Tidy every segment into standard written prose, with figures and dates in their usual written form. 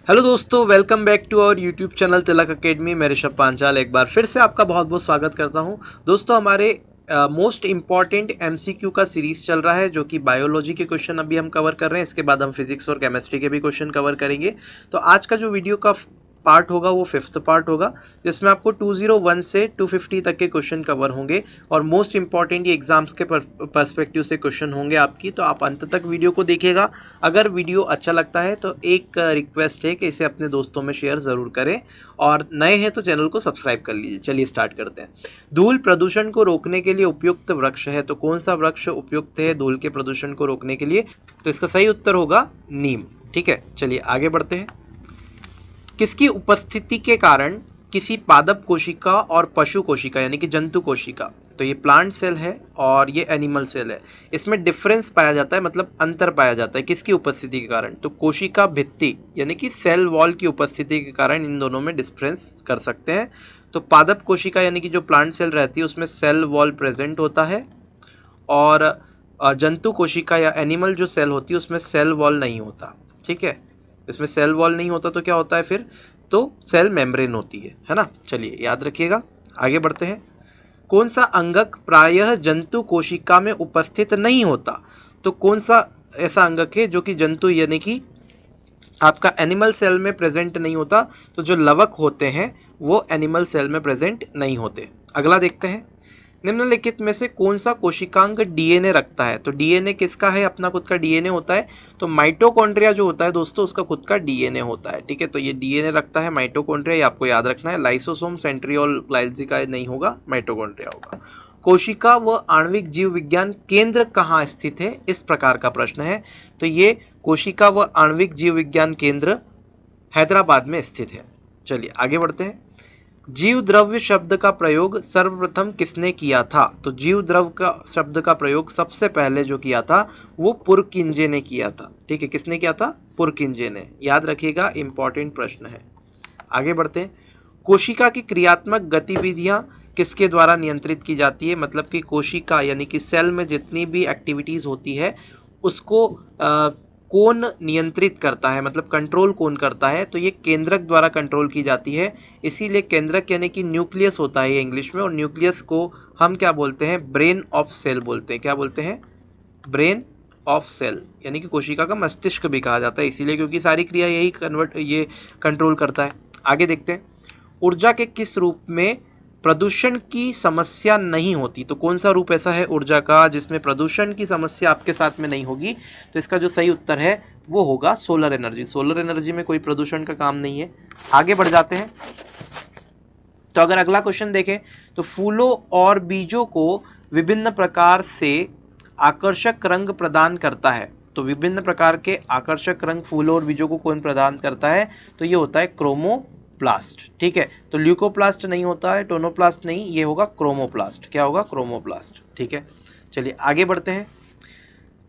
Hello दोस्तों, welcome back to our YouTube channel Tilak academy. मैं ऋषभ पांचाल एक बार फिर से आपका बहुत बहुत स्वागत करता हूं। दोस्तों, हमारे मोस्ट इम्पॉर्टेंट एमसीक्यू का सीरीज चल रहा है जो कि बायोलॉजी के क्वेश्चन अभी हम कवर कर रहे हैं। इसके बाद हम फिजिक्स और केमिस्ट्री के भी क्वेश्चन कवर करेंगे। तो आज का जो वीडियो का पार्ट होगा वो 5th पार्ट होगा, जिसमें आपको 201 से 250 तक के क्वेश्चन कवर होंगे और मोस्ट इंपॉर्टेंट ये एग्जाम्स के पर्सपेक्टिव से क्वेश्चन होंगे आपकी। तो आप अंत तक वीडियो को देखिएगा। अगर वीडियो अच्छा लगता है तो एक रिक्वेस्ट है कि इसे अपने दोस्तों में शेयर ज़रूर करें और नए हैं तो चैनल को सब्सक्राइब कर लीजिए। चलिए स्टार्ट करते हैं। धूल प्रदूषण को रोकने के लिए उपयुक्त वृक्ष है, तो कौन सा वृक्ष उपयुक्त है धूल के प्रदूषण को रोकने के लिए? तो इसका सही उत्तर होगा नीम। ठीक है, चलिए आगे बढ़ते हैं। किसकी उपस्थिति के कारण किसी पादप कोशिका और पशु कोशिका यानी कि जंतु कोशिका, तो ये प्लांट सेल है और ये एनिमल सेल है, इसमें डिफरेंस पाया जाता है, मतलब अंतर पाया जाता है किसकी उपस्थिति के कारण? तो कोशिका भित्ति यानी कि सेल वॉल की उपस्थिति के कारण इन दोनों में डिफरेंस कर सकते हैं। तो पादप कोशिका यानी कि जो प्लांट सेल रहती है उसमें सेल वॉल प्रेजेंट होता है और जंतु कोशिका या एनिमल जो सेल होती है उसमें सेल वॉल नहीं होता। ठीक है, इसमें सेल वॉल नहीं होता तो क्या होता है फिर? तो सेल मेम्ब्रेन होती है ना। चलिए याद रखिएगा, आगे बढ़ते हैं। कौन सा अंगक प्रायः जंतु कोशिका में उपस्थित नहीं होता? तो कौन सा ऐसा अंगक है जो कि जंतु यानी कि आपका एनिमल सेल में प्रेजेंट नहीं होता? तो जो लवक होते हैं वो एनिमल सेल में प्रेजेंट नहीं होते। अगला देखते हैं। निम्नलिखित में से कौन सा कोशिकांग डीएनए रखता है? तो डीएनए किसका है? अपना खुद का डीएनए होता है। तो माइटोकॉन्ड्रिया जो होता है दोस्तों उसका खुद का डीएनए होता है। ठीक है, तो ये डीएनए रखता है माइटोकॉन्ड्रिया, ये आपको याद रखना है। लाइसोसोम, सेंट्रियोल, ग्लाइसिका नहीं होगा, माइटोकॉन्ड्रिया होगा। कोशिका व आणविक जीव विज्ञान केंद्र कहाँ स्थित है? इस प्रकार का प्रश्न है। तो ये कोशिका व आणविक जीव विज्ञान केंद्र हैदराबाद में स्थित है। चलिए आगे बढ़ते हैं। जीव द्रव्य शब्द का प्रयोग सर्वप्रथम किसने किया था? तो जीव द्रव्य का शब्द का प्रयोग सबसे पहले जो किया था वो पुरकिंजे ने किया था। ठीक है, किसने किया था? पुरकिंजे ने। याद रखिएगा, इंपॉर्टेंट प्रश्न है। आगे बढ़ते हैं। कोशिका की क्रियात्मक गतिविधियां किसके द्वारा नियंत्रित की जाती है? मतलब कि कोशिका यानी कि सेल में जितनी भी एक्टिविटीज होती है उसको कौन नियंत्रित करता है, मतलब कंट्रोल कौन करता है? तो ये केंद्रक द्वारा कंट्रोल की जाती है। इसीलिए केंद्रक यानी कि न्यूक्लियस होता है ये इंग्लिश में, और न्यूक्लियस को हम क्या बोलते हैं? ब्रेन ऑफ सेल बोलते हैं। क्या बोलते हैं? ब्रेन ऑफ सेल, यानी कि कोशिका का मस्तिष्क भी कहा जाता है इसीलिए, क्योंकि सारी क्रिया ये कंट्रोल करता है। आगे देखते हैं। ऊर्जा के किस रूप में प्रदूषण की समस्या नहीं होती? तो कौन सा रूप ऐसा है ऊर्जा का जिसमें प्रदूषण की समस्या आपके साथ में नहीं होगी? तो इसका जो सही उत्तर है वो होगा सोलर एनर्जी। सोलर एनर्जी में कोई प्रदूषण का काम नहीं है। आगे बढ़ जाते हैं। तो अगर अगला क्वेश्चन देखें तो फूलों और बीजों को विभिन्न प्रकार से आकर्षक रंग प्रदान करता है। तो विभिन्न प्रकार के आकर्षक रंग फूलों और बीजों को कौन प्रदान करता है? तो ये होता है क्रोमोप्लास्ट। ठीक है, तो ल्यूकोप्लास्ट नहीं होता है, टोनोप्लास्ट नहीं, ये होगा क्रोमोप्लास्ट। क्या होगा? क्रोमोप्लास्ट। ठीक है, चलिए आगे बढ़ते हैं।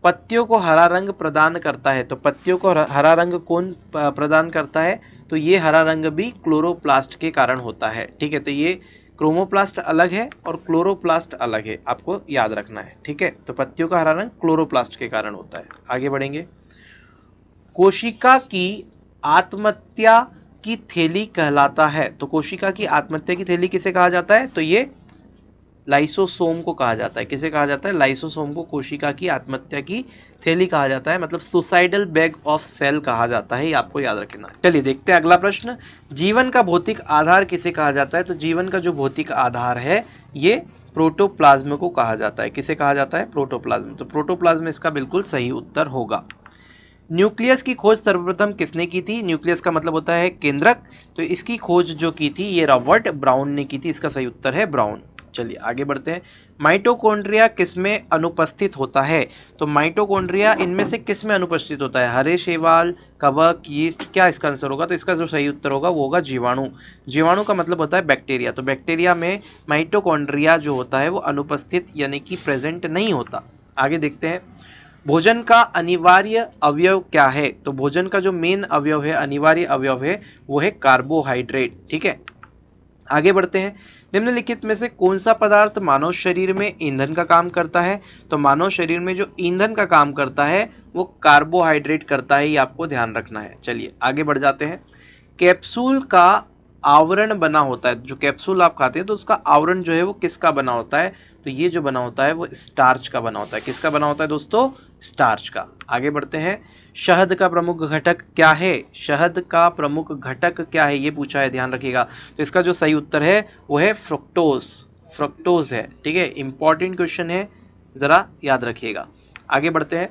पत्तियों को हरा रंग प्रदान करता है। तो पत्तियों को हरा रंग कौन प्रदान करता है? तो ये हरा रंग भी क्लोरोप्लास्ट के कारण होता है। ठीक है, तो ये क्रोमोप्लास्ट अलग है और क्लोरोप्लास्ट अलग है, आपको याद रखना है। ठीक है, तो पत्तियों का हरा रंग क्लोरोप्लास्ट के कारण होता है। आगे बढ़ेंगे। कोशिका की आत्महत्या की थैली कहलाता है। तो कोशिका की आत्महत्या की थैली किसे कहा जाता है? तो ये लाइसोसोम को कहा जाता है। किसे कहा जाता है? लाइसोसोम को कोशिका की आत्महत्या की थैली कहा जाता है, मतलब सुसाइडल बैग ऑफ सेल कहा जाता है, ये आपको याद रखना है। चलिए देखते हैं अगला प्रश्न। जीवन का भौतिक आधार किसे कहा जाता है? तो जीवन का जो भौतिक आधार है ये प्रोटोप्लाज्म को कहा जाता है। किसे कहा जाता है? प्रोटोप्लाज्म। तो प्रोटोप्लाज्म इसका बिल्कुल सही उत्तर होगा। न्यूक्लियस की खोज सर्वप्रथम किसने की थी? न्यूक्लियस का मतलब होता है केंद्रक, तो इसकी खोज जो की थी ये रॉबर्ट ब्राउन ने की थी। इसका सही उत्तर है ब्राउन। चलिए आगे बढ़ते हैं। माइटोकॉन्ड्रिया किसमें अनुपस्थित होता है? तो माइटोकॉन्ड्रिया इनमें से किसमें अनुपस्थित होता है? हरे शैवाल, कवक, यीस्ट, क्या इसका आंसर होगा? तो इसका जो सही उत्तर होगा वो होगा जीवाणु। जीवाणु का मतलब होता है बैक्टीरिया, तो बैक्टीरिया में माइटोकॉन्ड्रिया जो होता है वो अनुपस्थित यानी कि प्रेजेंट नहीं होता। आगे देखते हैं। भोजन का अनिवार्य अवयव क्या है? तो भोजन का जो मेन अवयव है, अनिवार्य अवयव है, वो है कार्बोहाइड्रेट। ठीक है, आगे बढ़ते हैं। निम्नलिखित में से कौन सा पदार्थ मानव शरीर में ईंधन का काम करता है? तो मानव शरीर में जो ईंधन का काम करता है वो कार्बोहाइड्रेट करता है, ये आपको ध्यान रखना है। चलिए आगे बढ़ जाते हैं। कैप्सूल का आवरण बना होता है, जो कैप्सूल आप खाते हैं तो उसका आवरण जो है वो किसका बना होता है, तो ये जो बना होता है वो स्टार्च का बना होता है। किसका बना होता है दोस्तों, स्टार्च का। आगे बढ़ते हैं, शहद का प्रमुख घटक क्या है, शहद का प्रमुख घटक क्या है, ये पूछा है, ध्यान रखिएगा। तो इसका जो सही उत्तर है वो है फ्रुक्टोज, फ्रुक्टोज है, ठीक है, इंपॉर्टेंट क्वेश्चन है, जरा याद रखिएगा। आगे बढ़ते हैं,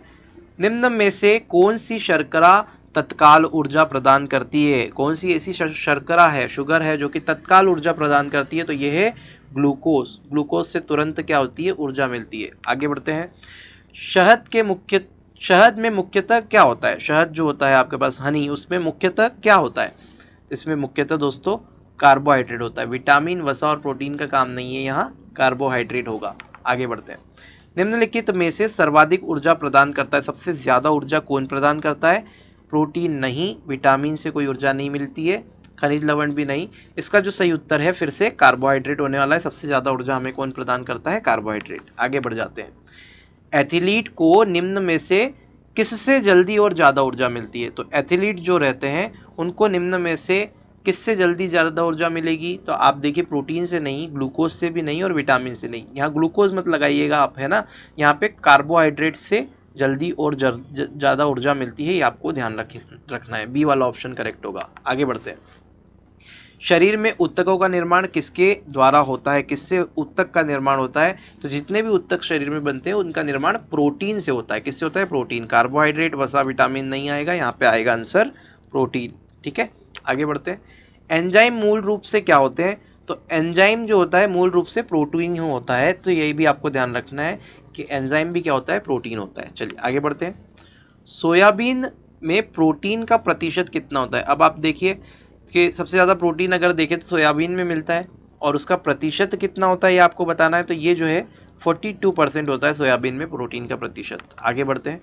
निम्न में से कौन सी शर्करा तत्काल ऊर्जा प्रदान करती है, कौन सी ऐसी शर्करा है, शुगर है जो कि तत्काल ऊर्जा प्रदान करती है, तो यह है ग्लूकोज। ग्लूकोज से तुरंत क्या होती है, ऊर्जा मिलती है। आगे बढ़ते हैं, शहद में मुख्यतः क्या होता है, शहद जो होता है आपके पास हनी, उसमें मुख्यतः क्या होता है, तो इसमें मुख्यतः दोस्तों कार्बोहाइड्रेट होता है, विटामिन वसा और प्रोटीन का काम नहीं है, यहाँ कार्बोहाइड्रेट होगा। आगे बढ़ते हैं, निम्नलिखित में से सर्वाधिक ऊर्जा प्रदान करता है, सबसे ज्यादा ऊर्जा कौन प्रदान करता है, प्रोटीन नहीं, विटामिन से कोई ऊर्जा नहीं मिलती है, खनिज लवण भी नहीं। इसका जो सही उत्तर है फिर से कार्बोहाइड्रेट होने वाला है, सबसे ज्यादा ऊर्जा हमें कौन प्रदान करता है, कार्बोहाइड्रेट। आगे बढ़ जाते हैं, एथलीट को निम्न में से किससे जल्दी और ज्यादा ऊर्जा मिलती है, तो एथलीट जो रहते हैं उनको निम्न में से किससे जल्दी ज्यादा ऊर्जा मिलेगी, तो आप देखिए प्रोटीन से नहीं, ग्लूकोज से भी नहीं और विटामिन से नहीं, यहाँ ग्लूकोज मत लगाइएगा आप, है ना, यहाँ पे कार्बोहाइड्रेट से जल्दी और ज्यादा ऊर्जा मिलती है, ये आपको ध्यान रखना है, बी वाला ऑप्शन करेक्ट होगा। आगे बढ़ते हैं, शरीर में ऊतकों का निर्माण किसके द्वारा होता है, किससे ऊतक का निर्माण होता है, तो जितने भी ऊतक शरीर में बनते हैं उनका निर्माण प्रोटीन से होता है। किससे होता है, प्रोटीन, कार्बोहाइड्रेट वसा विटामिन नहीं आएगा, यहाँ पे आएगा आंसर प्रोटीन, ठीक है। आगे बढ़ते हैं, एंजाइम मूल रूप से क्या होते हैं, तो एंजाइम जो होता है मूल रूप से प्रोटीन ही होता है, तो यही भी आपको ध्यान रखना है कि एंजाइम भी क्या होता है, प्रोटीन होता है। चलिए आगे बढ़ते हैं, सोयाबीन में प्रोटीन का प्रतिशत कितना होता है, अब आप देखिए कि सबसे ज़्यादा प्रोटीन अगर देखें तो सोयाबीन में मिलता है, और उसका प्रतिशत कितना होता है ये आपको बताना है, तो ये जो है 42% होता है सोयाबीन में प्रोटीन का प्रतिशत। आगे बढ़ते हैं,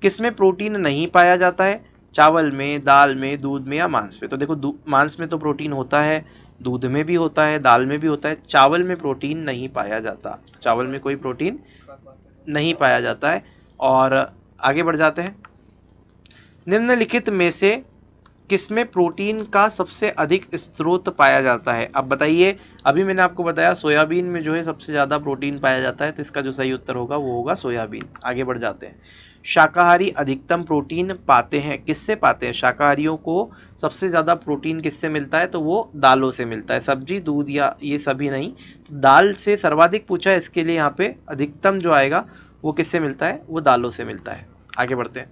किसमें प्रोटीन नहीं पाया जाता है, चावल में, दाल में, दूध में या मांस में, तो देखो मांस में तो प्रोटीन होता है, दूध में भी होता है, दाल में भी होता है, चावल में प्रोटीन नहीं पाया जाता, चावल में कोई प्रोटीन नहीं पाया जाता है। और आगे बढ़ जाते हैं, निम्नलिखित में से किसमें प्रोटीन का सबसे अधिक स्रोत पाया जाता है, अब बताइए, अभी मैंने आपको बताया सोयाबीन में जो है सबसे ज़्यादा प्रोटीन पाया जाता है, तो इसका जो सही उत्तर होगा वो होगा सोयाबीन। आगे बढ़ जाते हैं, शाकाहारी अधिकतम प्रोटीन पाते हैं, किससे पाते हैं, शाकाहारियों को सबसे ज़्यादा प्रोटीन किससे मिलता है, तो वो दालों से मिलता है, सब्जी दूध या ये सभी नहीं, तो दाल से सर्वाधिक पूछा है, इसके लिए यहाँ पे अधिकतम जो आएगा वो किससे मिलता है, वो दालों से मिलता है। आगे बढ़ते हैं,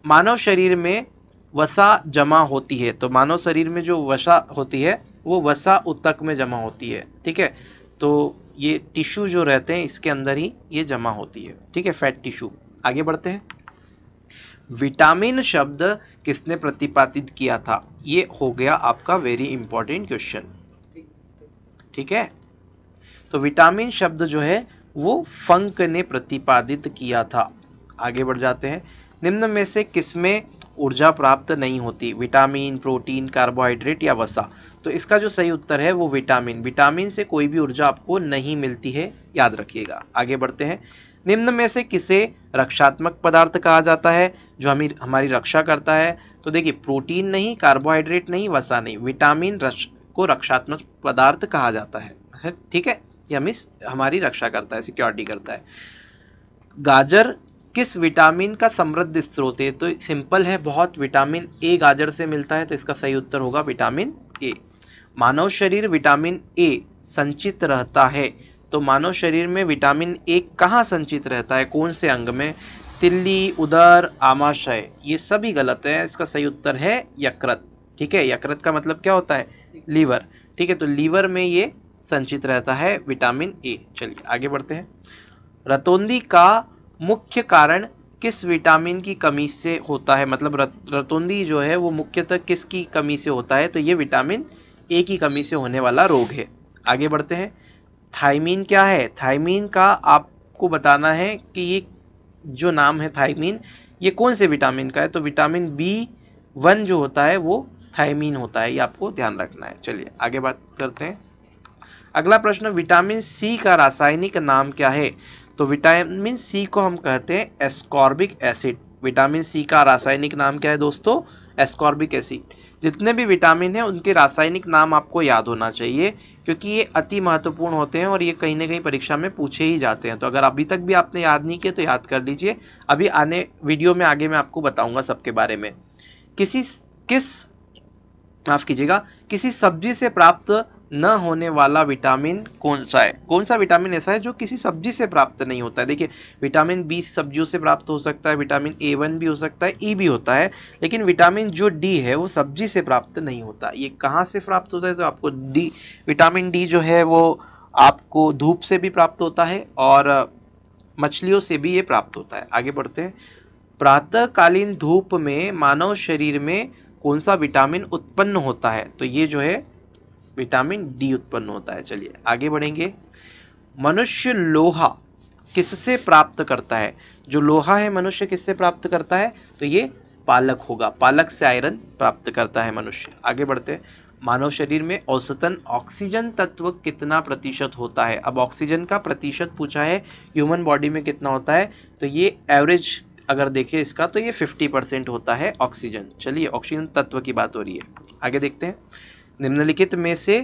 मानव शरीर में वसा जमा होती है, तो मानव शरीर में जो वसा होती है वो वसा ऊतक में जमा होती है, ठीक है, तो ये टिश्यू जो रहते हैं इसके अंदर ही ये जमा होती है, ठीक है, फैट टिश्यू। आगे बढ़ते हैं, विटामिन शब्द किसने प्रतिपादित किया था, ये हो गया आपका वेरी इंपॉर्टेंट क्वेश्चन, ठीक है, तो विटामिन शब्द जो है वो फंक ने प्रतिपादित किया था। आगे बढ़ जाते हैं, निम्न में से किसमें ऊर्जा प्राप्त नहीं होती, विटामिन, प्रोटीन, कार्बोहाइड्रेट या वसा, तो इसका जो सही उत्तर है वो विटामिन, विटामिन से कोई भी ऊर्जा आपको नहीं मिलती है, याद रखिएगा। आगे बढ़ते हैं, निम्न में से किसे रक्षात्मक पदार्थ कहा जाता है, जो हमारी रक्षा करता है, तो देखिए प्रोटीन नहीं, कार्बोहाइड्रेट नहीं, वसा नहीं, विटामिन को रक्षात्मक पदार्थ कहा जाता है, ठीक है, ये हमारी रक्षा करता है, सिक्योरिटी करता है। गाजर किस विटामिन का समृद्ध स्रोत है, तो सिंपल है बहुत, विटामिन ए गाजर से मिलता है, तो इसका सही उत्तर होगा विटामिन ए। मानव शरीर विटामिन ए संचित रहता है, तो मानव शरीर में विटामिन ए कहाँ संचित रहता है, कौन से अंग में, तिल्ली, उदर, आमाशय, ये सभी गलत है, इसका सही उत्तर है यकृत, ठीक है, यकृत का मतलब क्या होता है, लीवर, ठीक है, तो लीवर में ये संचित रहता है विटामिन ए। चलिए आगे बढ़ते हैं, रतौंधी का मुख्य कारण किस विटामिन की कमी से होता है, मतलब रतौंधी जो है वो मुख्यतः किसकी कमी से होता है, तो ये विटामिन ए की कमी से होने वाला रोग है। आगे बढ़ते हैं, थायमीन क्या है, थायमीन का आपको बताना है कि ये जो नाम है थायमीन ये कौन से विटामिन का है, तो विटामिन B1 जो होता है वो थायमीन होता है, ये आपको ध्यान रखना है। चलिए आगे बात करते हैं, अगला प्रश्न, विटामिन सी का रासायनिक नाम क्या है, तो विटामिन सी को हम कहते हैं एस्कॉर्बिक एसिड, विटामिन सी का रासायनिक नाम क्या है दोस्तों, एस्कॉर्बिक एसिड, जितने भी विटामिन हैं उनके रासायनिक नाम आपको याद होना चाहिए, क्योंकि ये अति महत्वपूर्ण होते हैं और ये कहीं ना कहीं परीक्षा में पूछे ही जाते हैं। तो अगर अभी तक भी आपने याद नहीं किया तो याद कर लीजिए, अभी आने वीडियो में आगे मैं आपको बताऊंगा सबके बारे में। किसी किस माफ कीजिएगा, किसी सब्जी से प्राप्त न होने वाला विटामिन कौन सा है? कौन सा विटामिन ऐसा है जो किसी सब्जी से प्राप्त नहीं होता है? देखिए, विटामिन बी सब्जियों से प्राप्त हो सकता है, विटामिन ए1 भी हो सकता है, ई भी होता है, लेकिन विटामिन जो डी है वो सब्जी से प्राप्त नहीं होता। ये कहाँ से प्राप्त होता है? तो आपको डी, विटामिन डी जो है वो आपको धूप से भी प्राप्त होता है और मछलियों से भी ये प्राप्त होता है। आगे बढ़ते हैं। प्रातःकालीन धूप में मानव शरीर में कौन सा विटामिन उत्पन्न होता है? तो ये जो है विटामिन डी उत्पन्न होता है। चलिए आगे बढ़ेंगे। मनुष्य लोहा किससे प्राप्त करता है? जो लोहा है मनुष्य किससे प्राप्त करता है? तो ये पालक होगा, पालक से आयरन प्राप्त करता है मनुष्य। आगे बढ़ते हैं। मानव शरीर में औसतन ऑक्सीजन तत्व कितना प्रतिशत होता है? अब ऑक्सीजन का प्रतिशत पूछा है, ह्यूमन बॉडी में कितना होता है? तो ये एवरेज अगर देखें इसका तो ये 50% होता है ऑक्सीजन। चलिए ऑक्सीजन तत्व की बात हो रही है। आगे देखते हैं। निम्नलिखित में से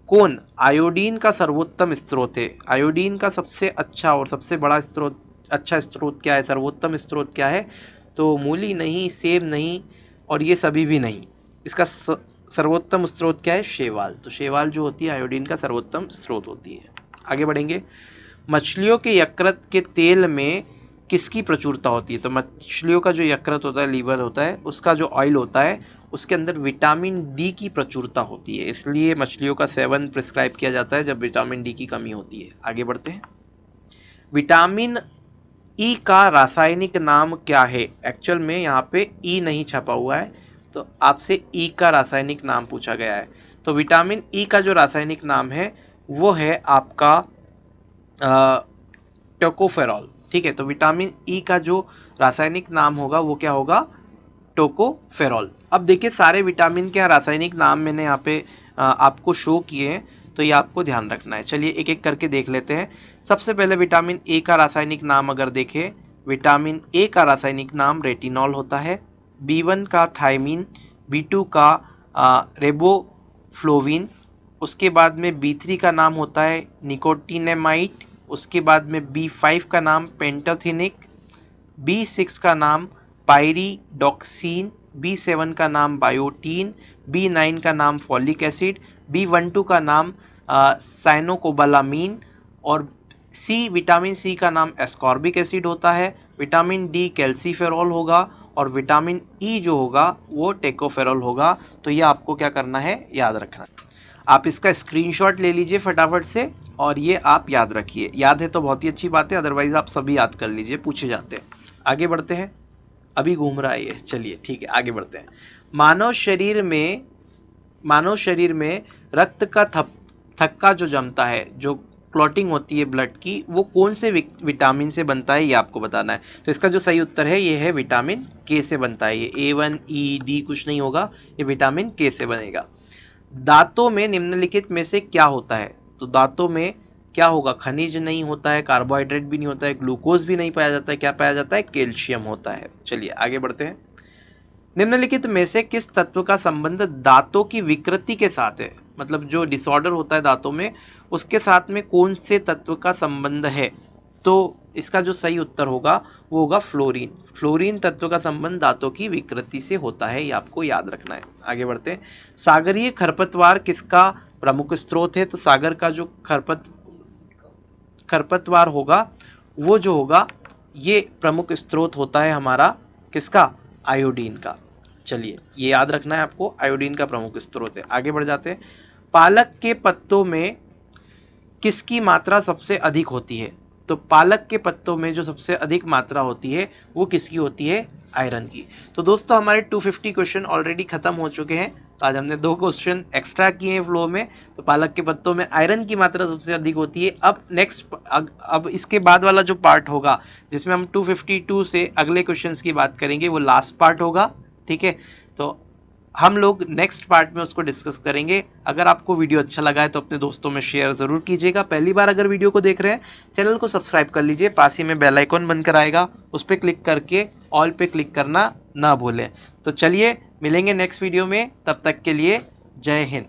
कौन आयोडीन का सर्वोत्तम स्रोत है? आयोडीन का सबसे अच्छा और सबसे बड़ा स्रोत, अच्छा स्रोत क्या है, सर्वोत्तम स्रोत क्या है? तो मूली नहीं, सेब नहीं और ये सभी भी नहीं। इसका सर्वोत्तम स्रोत क्या है? शैवाल। तो शैवाल जो होती है आयोडीन का सर्वोत्तम स्रोत होती है। आगे बढ़ेंगे। मछलियों के यकृत के तेल में किसकी प्रचुरता होती है? तो मछलियों का जो यकृत होता है, लीवर होता है, उसका जो ऑयल होता है उसके अंदर विटामिन डी की प्रचुरता होती है, इसलिए मछलियों का सेवन प्रिस्क्राइब किया जाता है जब विटामिन डी की कमी होती है। आगे बढ़ते हैं। विटामिन ई का रासायनिक नाम क्या है? एक्चुअल में यहाँ पे ई नहीं छपा हुआ है, तो आपसे ई का रासायनिक नाम पूछा गया है। तो विटामिन ई का जो रासायनिक नाम है वो है आपका टोकोफेरॉल। ठीक है, तो विटामिन ई का जो रासायनिक नाम होगा वो क्या होगा? टोकोफेरॉल। अब देखिए सारे विटामिन के रासायनिक नाम मैंने यहाँ पे आपको शो किए हैं, तो ये आपको ध्यान रखना है। चलिए एक एक करके देख लेते हैं। सबसे पहले विटामिन ए का रासायनिक नाम अगर देखें, विटामिन ए का रासायनिक नाम रेटिनॉल होता है, B1 का थायमीन, B2 का रेबोफ्लोविन, उसके बाद में B3 का नाम होता है निकोटिनेमाइड, उसके बाद में B5 का नाम पेंटाथिनिक, B6 का नाम पायरिडॉक्सिन, B7 का नाम बायोटीन, B9 का नाम फॉलिक एसिड, B12 का नाम साइनोकोबालामीन और विटामिन सी का नाम एस्कॉर्बिक एसिड होता है। विटामिन डी कैल्सीफेरॉल होगा और विटामिन ई जो होगा वो टेकोफेरॉल होगा। तो ये आपको क्या करना है? याद रखना। आप इसका स्क्रीनशॉट ले लीजिए फटाफट से और ये आप याद रखिए। याद है तो बहुत ही अच्छी बात है, अदरवाइज आप सभी याद कर लीजिए, पूछे जाते हैं। आगे बढ़ते हैं। अभी घूम रहा है ये, चलिए ठीक है आगे बढ़ते हैं। मानव शरीर में रक्त का थक्का जो जमता है, जो क्लॉटिंग होती है ब्लड की, वो कौन से विटामिन से बनता है ये आपको बताना है। तो इसका जो सही उत्तर है ये है विटामिन के से बनता है। ये A1 E D कुछ नहीं होगा, ये विटामिन के से बनेगा। दांतों में निम्नलिखित में से क्या होता है? तो दांतों में क्या होगा? खनिज नहीं होता है, कार्बोहाइड्रेट भी नहीं होता है, ग्लूकोज भी नहीं पाया जाता है, क्या पाया जाता है? कैल्शियम होता है। चलिए आगे बढ़ते हैं। निम्नलिखित में से किस तत्व का संबंध दांतों की विकृति के साथ है? मतलब जो डिसऑर्डर होता है दांतों में उसके साथ में कौन से तत्व का संबंध है? तो इसका जो सही उत्तर होगा वो होगा फ्लोरीन। फ्लोरीन तत्व का संबंध दांतों की विकृति से होता है, ये आपको याद रखना है। आगे बढ़ते हैं। सागरीय खरपतवार किसका प्रमुख स्रोत है? तो सागर का जो खरपतवार होगा वो जो होगा ये प्रमुख स्रोत होता है हमारा किसका? आयोडीन का। चलिए ये याद रखना है आपको, आयोडीन का प्रमुख स्रोत है। आगे बढ़ जाते हैं। पालक के पत्तों में किसकी मात्रा सबसे अधिक होती है? तो पालक के पत्तों में जो सबसे अधिक मात्रा होती है वो किसकी होती है? आयरन की। तो दोस्तों हमारे 250 क्वेश्चन ऑलरेडी खत्म हो चुके हैं, तो आज हमने 2 क्वेश्चन एक्स्ट्रा किए हैं फ्लो में। तो पालक के पत्तों में आयरन की मात्रा सबसे अधिक होती है। अब इसके बाद वाला जो पार्ट होगा जिसमें हम 252 से अगले क्वेश्चंस की बात करेंगे वो लास्ट पार्ट होगा। ठीक है, तो हम लोग नेक्स्ट पार्ट में उसको डिस्कस करेंगे। अगर आपको वीडियो अच्छा लगा है तो अपने दोस्तों में शेयर जरूर कीजिएगा। पहली बार अगर वीडियो को देख रहे हैं चैनल को सब्सक्राइब कर लीजिए, पास ही में बेल आइकॉन बनकर आएगा, उस पर क्लिक करके ऑल पे क्लिक करना ना भूलें। तो चलिए मिलेंगे नेक्स्ट वीडियो में, तब तक के लिए जय हिंद।